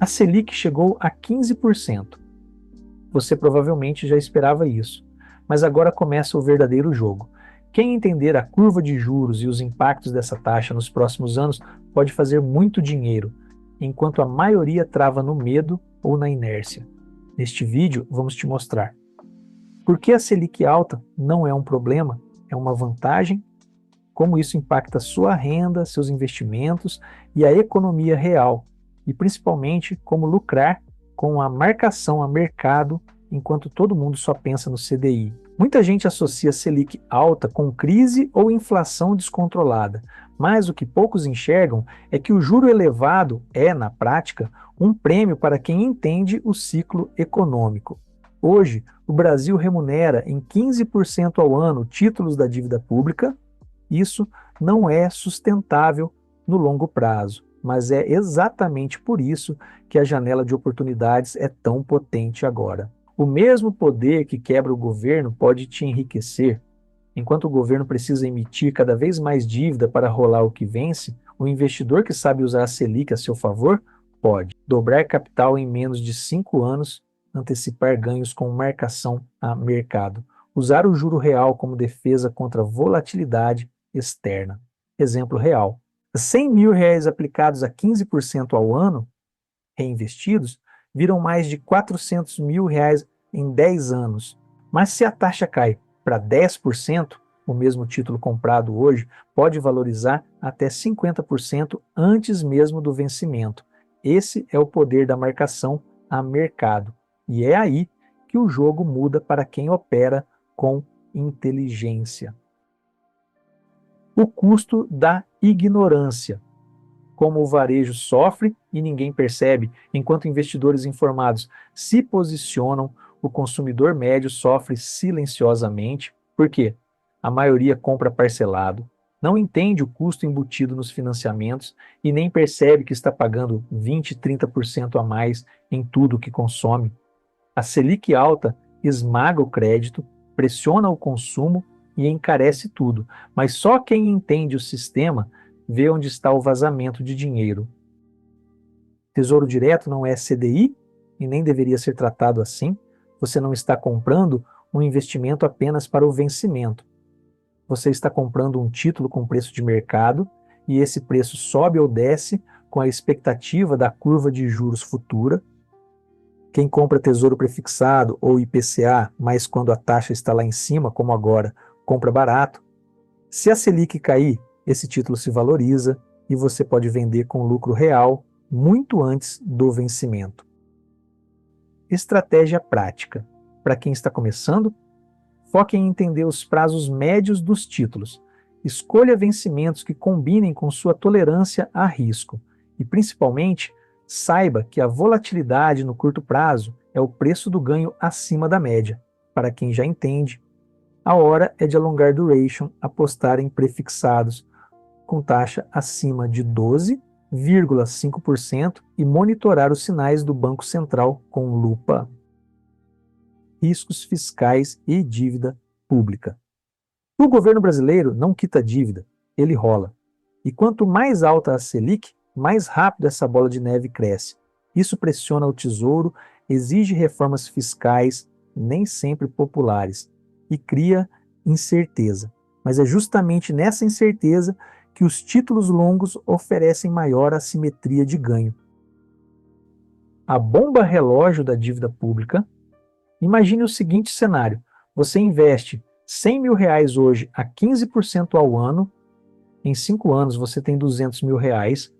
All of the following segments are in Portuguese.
A Selic chegou a 15%. Você provavelmente já esperava isso, mas agora começa o verdadeiro jogo. Quem entender a curva de juros e os impactos dessa taxa nos próximos anos pode fazer muito dinheiro, enquanto a maioria trava no medo ou na inércia. Neste vídeo, vamos te mostrar por que a Selic alta não é um problema, é uma vantagem, como isso impacta sua renda, seus investimentos e a economia real, e principalmente como lucrar com a marcação a mercado enquanto todo mundo só pensa no CDI. Muita gente associa Selic alta com crise ou inflação descontrolada, mas o que poucos enxergam é que o juro elevado é, na prática, um prêmio para quem entende o ciclo econômico. Hoje, o Brasil remunera em 15% ao ano títulos da dívida pública. Isso não é sustentável no longo prazo, mas é exatamente por isso que a janela de oportunidades é tão potente agora. O mesmo poder que quebra o governo pode te enriquecer. Enquanto o governo precisa emitir cada vez mais dívida para rolar o que vence, o investidor que sabe usar a Selic a seu favor pode dobrar capital em menos de 5 anos, antecipar ganhos com marcação a mercado, usar o juro real como defesa contra volatilidade externa. Exemplo real: R$ 100.000 aplicados a 15% ao ano, reinvestidos, viram mais de R$ 400.000 em 10 anos. Mas se a taxa cai para 10%, o mesmo título comprado hoje pode valorizar até 50% antes mesmo do vencimento. Esse é o poder da marcação a mercado. E é aí que o jogo muda para quem opera com inteligência. O custo da ignorância. Como o varejo sofre e ninguém percebe, enquanto investidores informados se posicionam, o consumidor médio sofre silenciosamente. Por quê? A maioria compra parcelado, não entende o custo embutido nos financiamentos e nem percebe que está pagando 20, 30% a mais em tudo que consome. A Selic alta esmaga o crédito, pressiona o consumo e encarece tudo, mas só quem entende o sistema vê onde está o vazamento de dinheiro. Tesouro Direto não é CDI e nem deveria ser tratado assim. Você não está comprando um investimento apenas para o vencimento. Você está comprando um título com preço de mercado e esse preço sobe ou desce com a expectativa da curva de juros futura. Quem compra Tesouro Prefixado ou IPCA, mas quando a taxa está lá em cima, como agora, compra barato. Se a Selic cair, esse título se valoriza e você pode vender com lucro real muito antes do vencimento. Estratégia prática. Para quem está começando, foque em entender os prazos médios dos títulos. Escolha vencimentos que combinem com sua tolerância a risco e, principalmente, saiba que a volatilidade no curto prazo é o preço do ganho acima da média. Para quem já entende, a hora é de alongar duration, apostar em prefixados com taxa acima de 12,5% e monitorar os sinais do Banco Central com lupa. Riscos fiscais e dívida pública. O governo brasileiro não quita dívida, ele rola. E quanto mais alta a Selic, mais rápido essa bola de neve cresce. Isso pressiona o Tesouro, exige reformas fiscais, nem sempre populares, e cria incerteza. Mas é justamente nessa incerteza que os títulos longos oferecem maior assimetria de ganho. A bomba relógio da dívida pública. Imagine o seguinte cenário: você investe R$ 100.000 hoje a 15% ao ano, em 5 anos você tem R$ 200.000,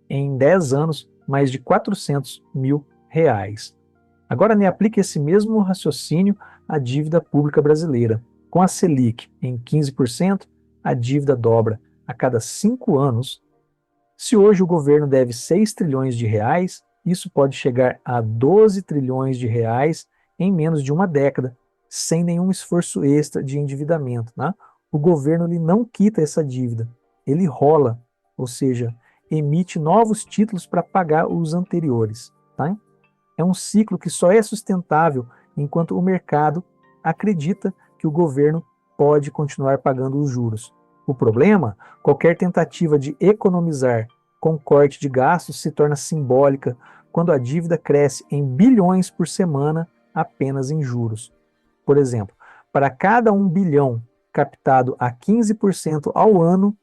em 10 anos mais de R$ 400.000. Agora, aplique esse mesmo raciocínio à dívida pública brasileira. Com a Selic em 15%, a dívida dobra a cada 5 anos. Se hoje o governo deve 6 trilhões de reais, isso pode chegar a 12 trilhões de reais em menos de uma década, sem nenhum esforço extra de endividamento. Né? O governo ele não quita essa dívida, ele rola, ou seja, emite novos títulos para pagar os anteriores. Tá? É um ciclo que só é sustentável enquanto o mercado acredita que o governo pode continuar pagando os juros. O problema, qualquer tentativa de economizar com corte de gastos se torna simbólica, quando a dívida cresce em bilhões por semana apenas em juros. Por exemplo, para cada 1 bilhão captado a 15% ao ano,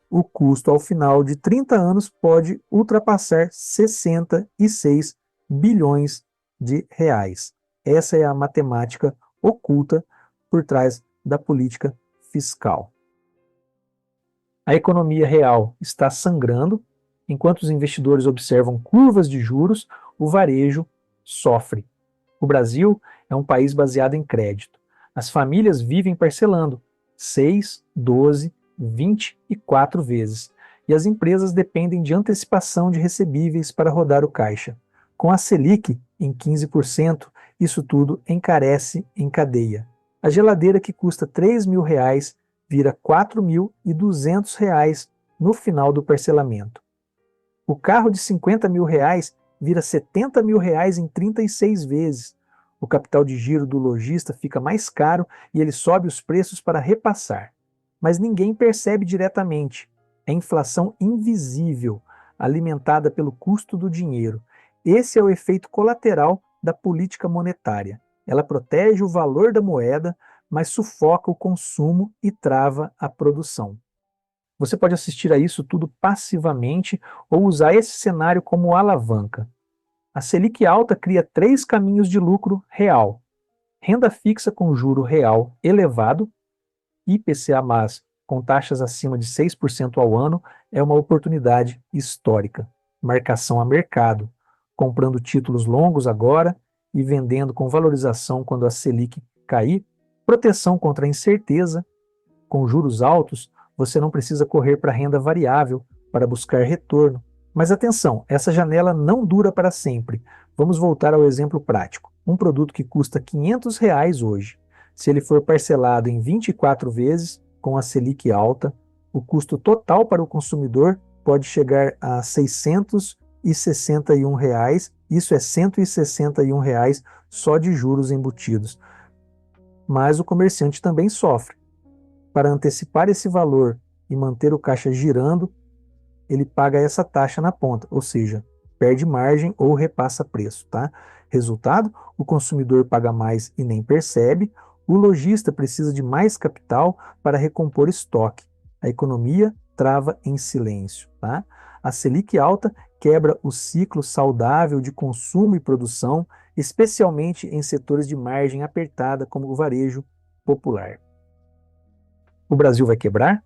o custo ao final de 30 anos pode ultrapassar 66 bilhões de reais. Essa é a matemática oculta por trás da política fiscal. A economia real está sangrando, enquanto os investidores observam curvas de juros, o varejo sofre. O Brasil é um país baseado em crédito. As famílias vivem parcelando 6, 12, 24 vezes, e as empresas dependem de antecipação de recebíveis para rodar o caixa. Com a Selic em 15%, isso tudo encarece em cadeia. A geladeira que custa R$ 3.000 vira R$ 4.200 no final do parcelamento. O carro de R$ 50.000 vira R$ 70.000 em 36 vezes. O capital de giro do lojista fica mais caro e ele sobe os preços para repassar. Mas ninguém percebe diretamente. É inflação invisível, alimentada pelo custo do dinheiro. Esse é o efeito colateral da política monetária. Ela protege o valor da moeda, mas sufoca o consumo e trava a produção. Você pode assistir a isso tudo passivamente ou usar esse cenário como alavanca. A Selic alta cria 3 caminhos de lucro real: renda fixa com juro real elevado, IPCA+, com taxas acima de 6% ao ano, é uma oportunidade histórica. Marcação a mercado, comprando títulos longos agora e vendendo com valorização quando a Selic cair. Proteção contra a incerteza. Com juros altos, você não precisa correr para a renda variável para buscar retorno. Mas atenção, essa janela não dura para sempre. Vamos voltar ao exemplo prático. Um produto que custa R$ 500 hoje. Se ele for parcelado em 24 vezes, com a Selic alta, o custo total para o consumidor pode chegar a R$ 661. Isso é R$ 161 só de juros embutidos. Mas o comerciante também sofre. Para antecipar esse valor e manter o caixa girando, ele paga essa taxa na ponta, ou seja, perde margem ou repassa preço, tá? Resultado, o consumidor paga mais e nem percebe, o lojista precisa de mais capital para recompor estoque. A economia trava em silêncio, tá? A Selic alta quebra o ciclo saudável de consumo e produção, especialmente em setores de margem apertada como o varejo popular. O Brasil vai quebrar?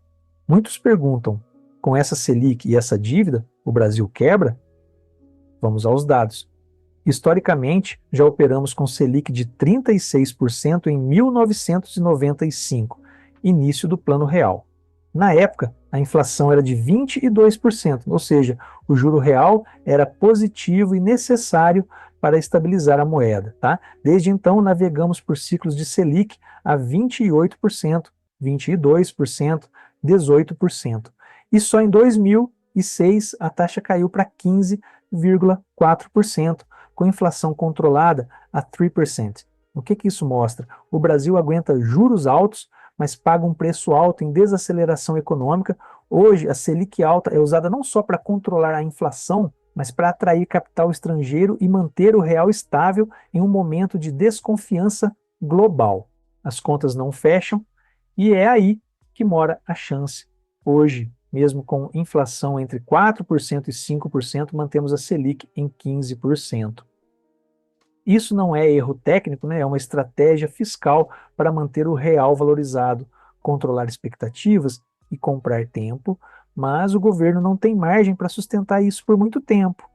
Muitos perguntam, com essa Selic e essa dívida, o Brasil quebra? Vamos aos dados. Historicamente, já operamos com Selic de 36% em 1995, início do Plano Real. Na época, a inflação era de 22%, ou seja, o juro real era positivo e necessário para estabilizar a moeda. Tá? Desde então, navegamos por ciclos de Selic a 28%, 22%, 18%. E só em 2006 a taxa caiu para 15,4%, com inflação controlada a 3%. O que isso mostra? O Brasil aguenta juros altos, mas paga um preço alto em desaceleração econômica. Hoje, a Selic alta é usada não só para controlar a inflação, mas para atrair capital estrangeiro e manter o real estável em um momento de desconfiança global. As contas não fecham e é aí que mora a chance. Hoje, mesmo com inflação entre 4% e 5%, mantemos a Selic em 15%. Isso não é erro técnico, né? É uma estratégia fiscal para manter o real valorizado, controlar expectativas e comprar tempo, mas o governo não tem margem para sustentar isso por muito tempo.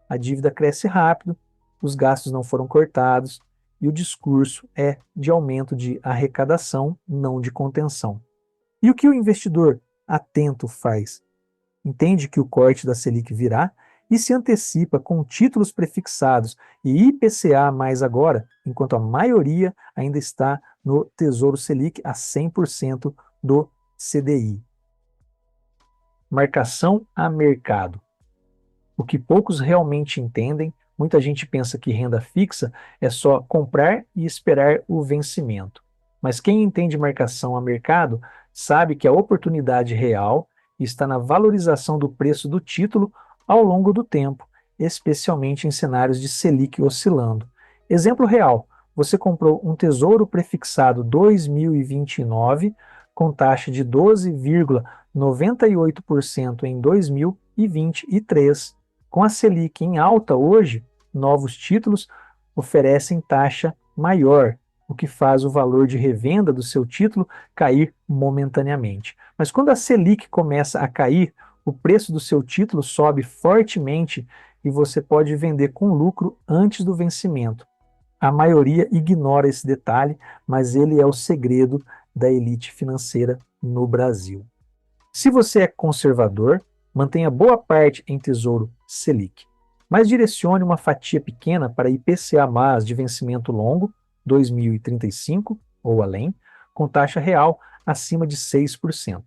A dívida cresce rápido, os gastos não foram cortados e o discurso é de aumento de arrecadação, não de contenção. E o que o investidor atento faz? Entende que o corte da Selic virá e se antecipa com títulos prefixados e IPCA mais agora, enquanto a maioria ainda está no Tesouro Selic a 100% do CDI. Marcação a mercado. O que poucos realmente entendem, muita gente pensa que renda fixa é só comprar e esperar o vencimento. Mas quem entende marcação a mercado sabe que a oportunidade real está na valorização do preço do título ao longo do tempo. especialmente em cenários de Selic oscilando. Exemplo real: você comprou um tesouro prefixado 2029 com taxa de 12,98% em 2023. Com a Selic em alta hoje, novos títulos oferecem taxa maior, o que faz o valor de revenda do seu título cair momentaneamente. Mas quando a Selic começa a cair, o preço do seu título sobe fortemente e você pode vender com lucro antes do vencimento. A maioria ignora esse detalhe, mas ele é o segredo da elite financeira no Brasil. Se você é conservador, mantenha boa parte em Tesouro Selic, mas direcione uma fatia pequena para IPCA+ de vencimento longo, 2035 ou além, com taxa real acima de 6%.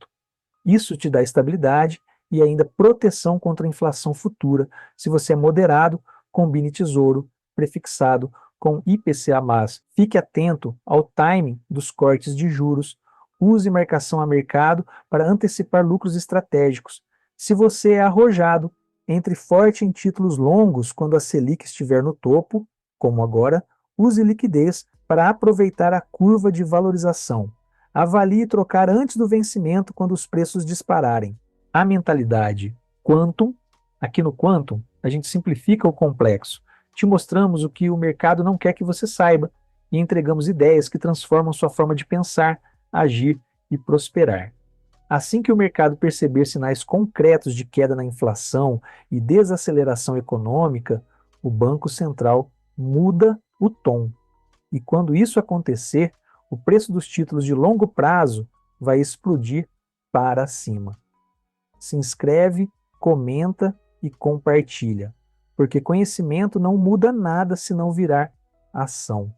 Isso te dá estabilidade e ainda proteção contra a inflação futura. Se você é moderado, combine tesouro prefixado com IPCA+. Fique atento ao timing dos cortes de juros. Use marcação a mercado para antecipar lucros estratégicos. Se você é arrojado, entre forte em títulos longos quando a Selic estiver no topo, como agora, use liquidez para aproveitar a curva de valorização. Avalie trocar antes do vencimento quando os preços dispararem. A mentalidade Quantum, aqui no Quantum, a gente simplifica o complexo. Te mostramos o que o mercado não quer que você saiba e entregamos ideias que transformam sua forma de pensar, agir e prosperar. Assim que o mercado perceber sinais concretos de queda na inflação e desaceleração econômica, o Banco Central muda o tom. E quando isso acontecer, o preço dos títulos de longo prazo vai explodir para cima. Se inscreve, comenta e compartilha, porque conhecimento não muda nada se não virar ação.